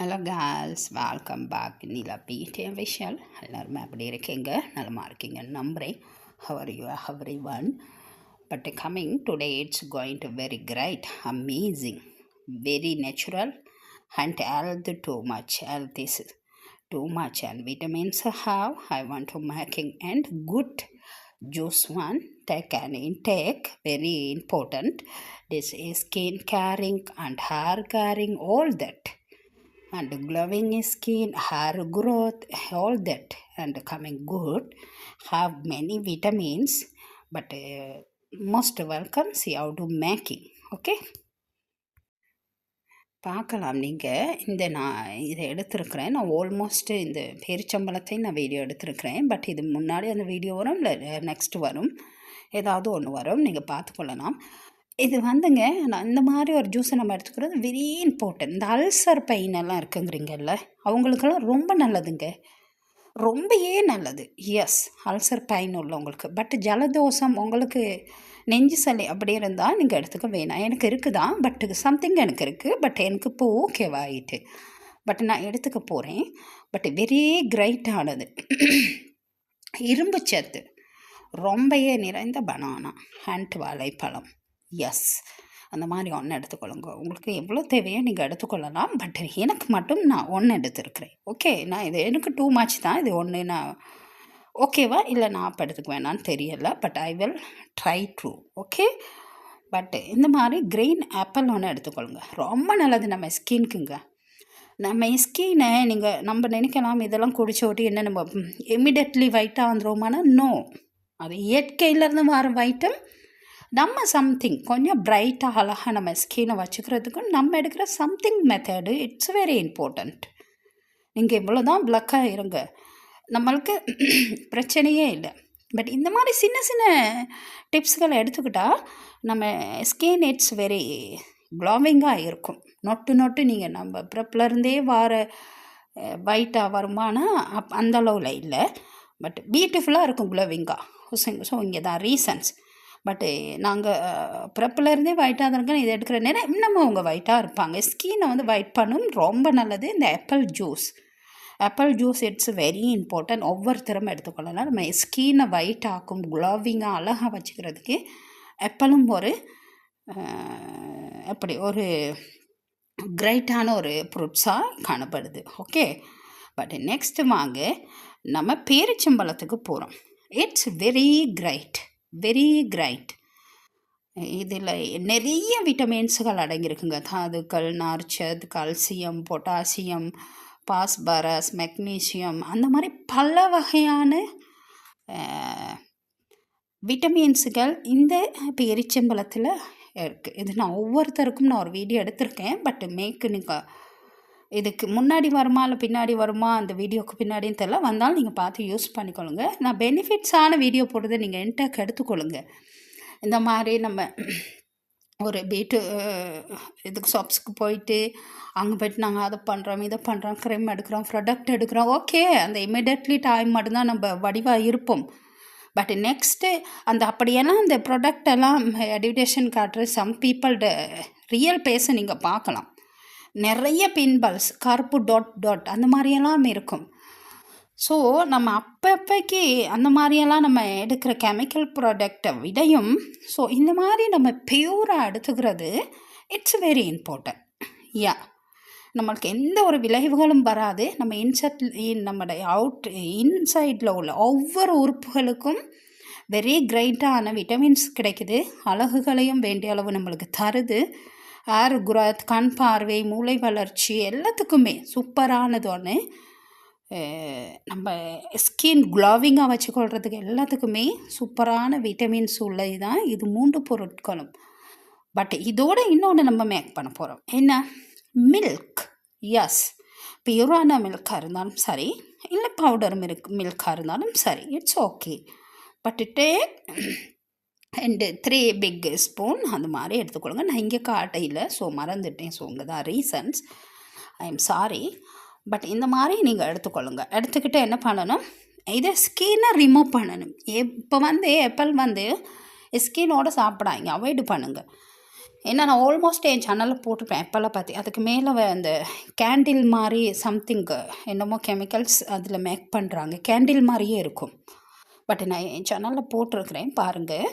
Hello girls, welcome back. Neela பிடி விஷால். எல்லாருமே அப்படி இருக்கீங்க, நலமாக இருக்கீங்கன்னு நம்புகிறேன். How are you everyone. But coming today it's going to very great, amazing, very natural and health too much. Health is too much and vitamins have. I want to making and good juice one. Take an intake, very important. This is skin caring and hair caring, all that. And glowing skin, hair growth, all that, and coming good, have many vitamins, but most welcome. See how to making. Okay, பார்க்கலாம். நீங்கள் நான் இதை எடுத்திருக்கிறேன். நான் almost இந்த பேரிச்சம்பழத்தை நான் video எடுத்திருக்கிறேன். But இது முன்னாடி அந்த வீடியோ வரும், இல்லை நெக்ஸ்ட் வரும், ஏதாவது ஒன்று வரும், நீங்கள் பார்த்துக்கொள்ளலாம். இது வந்துங்க, நான் இந்த மாதிரி ஒரு ஜூஸை நம்ம எடுத்துக்கிறது வெரி இம்பார்ட்டன்ட். இந்த அல்சர் பெயின் எல்லாம் இருக்குங்கிறீங்கல்ல, அவங்களுக்கெல்லாம் ரொம்ப நல்லதுங்க, ரொம்பவே நல்லது. எஸ், அல்சர் பெயின் உள்ளவங்களுக்கு. பட் ஜலதோஷம், உங்களுக்கு நெஞ்சு சளி அப்படி இருந்தால் நீங்கள் எடுத்துக்க வேணாம். எனக்கு இருக்குதான், பட் சம்திங் எனக்கு இருக்குது, பட் எனக்கு இப்போ ஓகேவாயிட்டு. பட் நான் எடுத்துக்க போகிறேன். பட் வெரி கிரைட்டானது, இரும்பு சத்து ரொம்பவே நிறைந்த பனானா அண்ட் வாழைப்பழம். எஸ், அந்த மாதிரி ஒன்று எடுத்துக்கொள்ளுங்க. உங்களுக்கு எவ்வளோ தேவையோ நீங்கள் எடுத்துக்கொள்ளலாம். பட் எனக்கு மட்டும் நான் ஒன்று எடுத்துருக்கிறேன். ஓகே, நான் இது எனக்கு டூ மச் தான். இது ஒன்று நான் ஓகேவா இல்லை நான் அப்போ எடுத்துக்க வேணான்னு தெரியலை. But I will try true. Okay, but இந்த மாதிரி கிரீன் ஆப்பிள் ஒன்று எடுத்துக்கொள்ளுங்க, ரொம்ப நல்லது நம்ம ஸ்கின்க்குங்க. நம்ம ஸ்கினை நம்ம நினைக்கலாம் இதெல்லாம் குடிச்ச ஓட்டி என்ன நம்ம இம்மிடியட்லி ஒயிட்டாக வந்துடுவோமானா நோ, அது இயற்கையிலேருந்து வர வைட்டம். நம்ம சம்திங் கொஞ்சம் பிரைட்டாக அழகாக நம்ம ஸ்கினை வச்சுக்கிறதுக்கு நம்ம எடுக்கிற something method it's very important. நீங்கள் இவ்வளோ தான் பிளக்காக இருங்க, நம்மளுக்கு பிரச்சனையே இல்லை. பட் இந்த மாதிரி சின்ன சின்ன டிப்ஸ்களை எடுத்துக்கிட்டால் நம்ம ஸ்கின் இட்ஸ் வெரி க்ளோவிங்காக இருக்கும். நொட்டு நீங்கள் நம்ம பிறப்புலேருந்தே வர ஒயிட்டாக வருமானா அந்த அளவில் இல்லை, பட் பியூட்டிஃபுல்லாக இருக்கும் க்ளோவிங்காக. ஸோ இங்கே தான் ரீசன்ஸ். பட்டு நாங்கள் பிறப்புலேருந்தே ஒயிட்டாக தான் இருக்கேன், இதை எடுக்கிற நேரம் இன்னமும் அவங்க ஒயிட்டாக இருப்பாங்க. ஸ்கினை வந்து ஒயிட் பண்ணும், ரொம்ப நல்லது. இந்த apple juice it's very important. ஒவ்வொருத்தரும் எடுத்துக்கொள்ளலாம். நம்ம ஸ்கினை ஒயிட் ஆக்கும், க்ளோவிங்காக அழகாக வச்சுக்கிறதுக்கு ஆப்பிளும் ஒரு அப்படி ஒரு கிரேட்டான ஒரு ஃப்ரூட்ஸாக காணப்படுது. ஓகே, பட் நெக்ஸ்ட் வாங்க நம்ம பேரிச்சம்பழத்துக்கு போகிறோம். It's very cried, very cried. இதில் நிறைய விட்டமின்ஸுகள் அடங்கியிருக்குங்க. தாதுக்கள், நார்ச்சத்து, கால்சியம், பொட்டாசியம், பாஸ்பரஸ், மெக்னீசியம், அந்த மாதிரி பல வகையான விட்டமின்ஸுகள் இந்த பேரிச்சம்பழத்தில் இருக்குது. இது நான் ஒவ்வொருத்தருக்கும் நான் ஒரு வீடியோ எடுத்திருக்கேன். பட் நீங்கள் இதுக்கு முன்னாடி வருமா இல்லை பின்னாடி வருமா, அந்த வீடியோக்கு பின்னாடின்னு தெரியல, வந்தாலும் நீங்கள் பார்த்து யூஸ் பண்ணிக்கொள்ளுங்க. நான் பெனிஃபிட்ஸான வீடியோ போடுறதை நீங்கள் என்கிட்ட எடுத்துக்கொள்ளுங்க. இந்த மாதிரி நம்ம ஒரு இதுக்கு ஷாப்ஸுக்கு போயிட்டு அங்கே போய்ட்டு நாங்கள் அதை பண்ணுறோம், இதை பண்ணுறோம், க்ரீம் எடுக்கிறோம், ப்ராடக்ட் எடுக்கிறோம். ஓகே, அந்த இமிடியட்லி டைம் மட்டும்தான் நம்ம வடிவாக இருப்போம். பட் நெக்ஸ்ட்டு அந்த அப்படியெல்லாம் அந்த ப்ராடக்ட் எல்லாம் அட்வர்டைஸ்மெண்ட் காட்டுற சம் பீப்புள்ட ரியல் பேஸை நீங்கள் பார்க்கலாம். நிறைய பின்பல்ஸ், கருப்பு டாட் அந்த மாதிரியெல்லாம் இருக்கும். ஸோ நம்ம அப்பப்போக்கி அந்த மாதிரியெல்லாம் நம்ம எடுக்கிற கெமிக்கல் ப்ராடக்டை விடையும், ஸோ இந்த மாதிரி நம்ம பியூராக எடுத்துக்கிறது இட்ஸ் வெரி இம்பார்ட்டன்ட். யா, நம்மளுக்கு எந்த ஒரு விளைவுகளும் வராது. நம்ம நம்முடைய இன்சைடில் உள்ள ஒவ்வொரு உறுப்புகளுக்கும் வெரி கிரைட்டான விட்டமின்ஸ் கிடைக்குது. அழகுகளையும் வேண்டிய அளவு நம்மளுக்கு தருது. ஹேர் குரோத், கண் பார்வை, மூளை வளர்ச்சி எல்லாத்துக்குமே சூப்பரானது ஒன்று. நம்ம ஸ்கின் க்ளோவிங்காக வச்சுக்கொள்கிறதுக்கு எல்லாத்துக்குமே சூப்பரான விட்டமின்ஸ் உள்ளது தான் இது 3 பொருட்களும். பட் இதோடு இன்னொன்று நம்ம மேக் பண்ண போகிறோம். என்ன? மில்க். எஸ், பியூரான மில்காக இருந்தாலும் சரி, இல்லை பவுடர் மில்காக இருந்தாலும் சரி, it's okay. But take and 3 big spoon அந்த மாதிரி எடுத்துக்கொள்ளுங்க. நான் இங்கே காட்டையில், ஸோ மறந்துட்டேன். ஸோ இங்கே தான் reasons, I am sorry. But இந்த மாதிரி நீங்கள் எடுத்துக்கொள்ளுங்க. எடுத்துக்கிட்டு என்ன பண்ணணும், இதை ஸ்கினை ரிமூவ் பண்ணணும். இப்போ ஆப்பிள் ஸ்கினோடு சாப்பிடாங்க, அவாய்டு பண்ணுங்கள். ஏன்னா நான் ஆல்மோஸ்ட் என் சேனலில் போட்டிருப்பேன் எப்போல்லாம் பார்த்து அதுக்கு மேலே அந்த கேண்டில் மாதிரி சம்திங் என்னமோ கெமிக்கல்ஸ் அதில் மேக் பண்ணுறாங்க, கேண்டில் மாதிரியே இருக்கும். பட் நான் என் சேனலில் போட்டிருக்கிறேன் பாருங்கள்.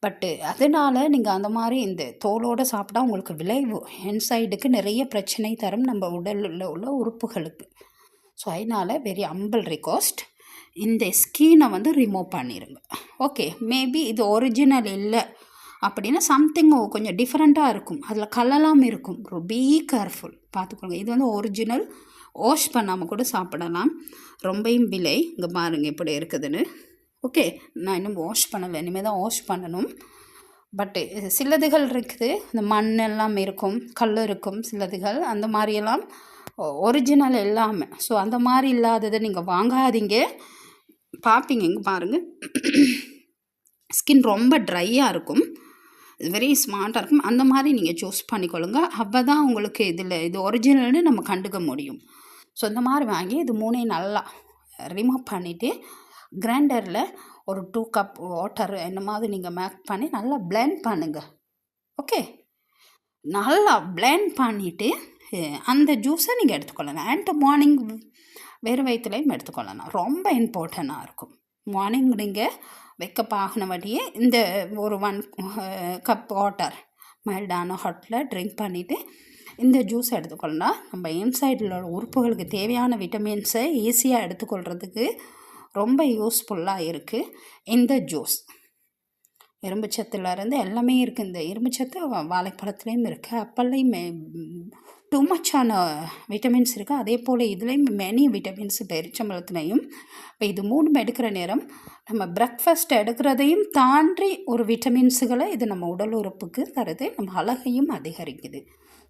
பட்டு அதனால் நீங்கள் அந்த மாதிரி இந்த தோலோடு சாப்பிட்டா உங்களுக்கு விளைவு இன்சைடுக்கு நிறைய பிரச்சனை தரும் நம்ம உடலில் உள்ள உறுப்புகளுக்கு. ஸோ அதனால் வெரி ஹம்பிள் ரிக்வெஸ்ட், இந்த ஸ்கினை வந்து ரிமூவ் பண்ணிடுங்க. ஓகே, மேபி இது ஒரிஜினல் இல்லை அப்படின்னா சம்திங் கொஞ்சம் டிஃப்ரெண்ட்டாக இருக்கும், அதில் கலலாம் இருக்கும். பி கேர்ஃபுல், பார்த்துக்கோங்க. இது வந்து ஒரிஜினல், வாஷ் பண்ணாமல் கூட சாப்பிடலாம். ரொம்பவும் விலை இங்கே பாருங்கள் எப்படி இருக்குதுன்னு. ஓகே, நான் இன்னும் வாஷ் பண்ணலை, இனிமேல் தான் வாஷ் பண்ணணும். பட்டு சிலதுகள் இருக்குது, இந்த மண்ணெல்லாம் இருக்கும், கல் இருக்கும், சிலதுகள் அந்த மாதிரியெல்லாம் ஒரிஜினல் எல்லாமே. ஸோ அந்த மாதிரி இல்லாததை நீங்கள் வாங்காதீங்க. பார்ப்பீங்க, இங்கே பாருங்கள், ஸ்கின் ரொம்ப ட்ரையாக இருக்கும், வெரி ஸ்மார்ட்டாக இருக்கும். அந்த மாதிரி நீங்கள் சூஸ் பண்ணிக்கொள்ளுங்க. அப்போ தான் உங்களுக்கு இதில் இது ஒரிஜினல்னு நம்ம கண்டுக்க முடியும். ஸோ இந்த மாதிரி வாங்கி இது மூணையும் நல்லா ரிமூவ் பண்ணிவிட்டு கிரைண்டரில் ஒரு 2 கப் வாட்டர் என்ன மாதிரி நீங்கள் மேக் பண்ணி நல்லா பிளெண்ட் பண்ணுங்கள். ஓகே, நல்லா பிளெண்ட் பண்ணிவிட்டு அந்த ஜூஸை நீங்கள் எடுத்துக்கொள்ளலாம். அண்ட் மார்னிங் வேறு வயிற்றுலையும் எடுத்துக்கொள்ளலாம். ரொம்ப இம்பார்ட்டண்ட்டாக இருக்கும். மார்னிங் நீங்கள் வெக்கப் ஆகினபடியே இந்த ஒரு 1 கப் வாட்டர் மைல்டான ஹாட்டில் ட்ரிங்க் பண்ணிவிட்டு இந்த ஜூஸ் எடுத்துக்கொள்ளலாம். நம்ம இன்சைடில் உள்ள உறுப்புகளுக்கு தேவையான விட்டமின்ஸை ஈஸியாக எடுத்துக்கொள்கிறதுக்கு ரொம்ப யூஸ்ஃபுல்லாக இருக்குது இந்த ஜூஸ். இரும்புச்சத்துலேருந்து எல்லாமே இருக்குது. இந்த இரும்புச்சத்து வாழைப்பழத்துலேயும் இருக்குது, அப்பல்லையுமே டூ மச்சான விட்டமின்ஸ் இருக்குது. அதே போல் இதுலேயும் மெனி விட்டமின்ஸ் பேரிச்சம்பழத்துலையும். இப்போ இது 3 எடுக்கிற நேரம் நம்ம பிரேக்ஃபாஸ்ட் எடுக்கிறதையும் தாண்டி ஒரு விட்டமின்ஸுகளை இது நம்ம உடல் உறுப்புக்கு தருது, நம்ம அழகையும் அதிகரிக்குது.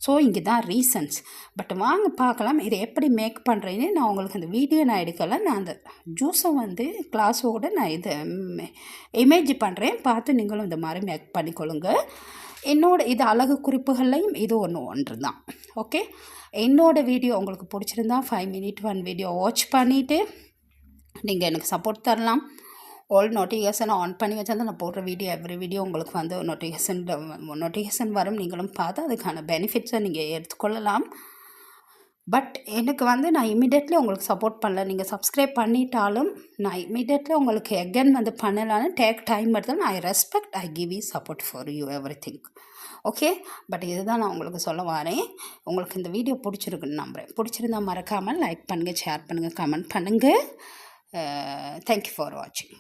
ஸோ இங்கே தான் ரீசன்ஸ். பட் வாங்க பார்க்கலாம் இதை எப்படி மேக் பண்ணுறேன்னு. நான் உங்களுக்கு அந்த வீடியோ நான் எடுக்கலை, நான் அந்த ஜூஸை வந்து கிளாஸோடு நான் இதை இமேஜ் பண்ணுறேன், பார்த்து நீங்களும் இந்த மாதிரி மேக் பண்ணிக்கொள்ளுங்க. இது அழகு குறிப்புகள்லையும் இது ஒன்று தான். ஓகே, என்னோடய வீடியோ உங்களுக்கு பிடிச்சிருந்தா 5 மினிட் 1 வீடியோ வாட்ச் பண்ணிவிட்டு நீங்கள் எனக்கு சப்போர்ட் தரலாம். ஆல் நோட்டிஃபிகேஷனை ஆன் பண்ணி வச்சால் நான் போடுற எவ்ரி வீடியோ உங்களுக்கு வந்து நோட்டிஃபிகேஷன் வரும். நீங்களும் பார்த்து அதுக்கான பெனிஃபிட்ஸை நீங்கள் எடுத்துக்கொள்ளலாம். பட் எனக்கு வந்து நான் இமீடியட்லி உங்களுக்கு சப்போர்ட் பண்ணல. நீங்கள் சப்ஸ்கிரைப் பண்ணிட்டாலும் நான் இமீடியட்லி உங்களுக்கு எகன் வந்து பண்ணலான்னு டேக் டைம் எடுத்தாலும் I respect, I give you support for you everything. Okay, but இதுதான் நான் உங்களுக்கு சொல்ல வரேன். உங்களுக்கு இந்த வீடியோ பிடிச்சிருக்குன்னு நம்புகிறேன். பிடிச்சிருந்தால் மறக்காமல் லைக் பண்ணுங்கள், ஷேர் பண்ணுங்கள், கமெண்ட் பண்ணுங்கள். Thank you for watching.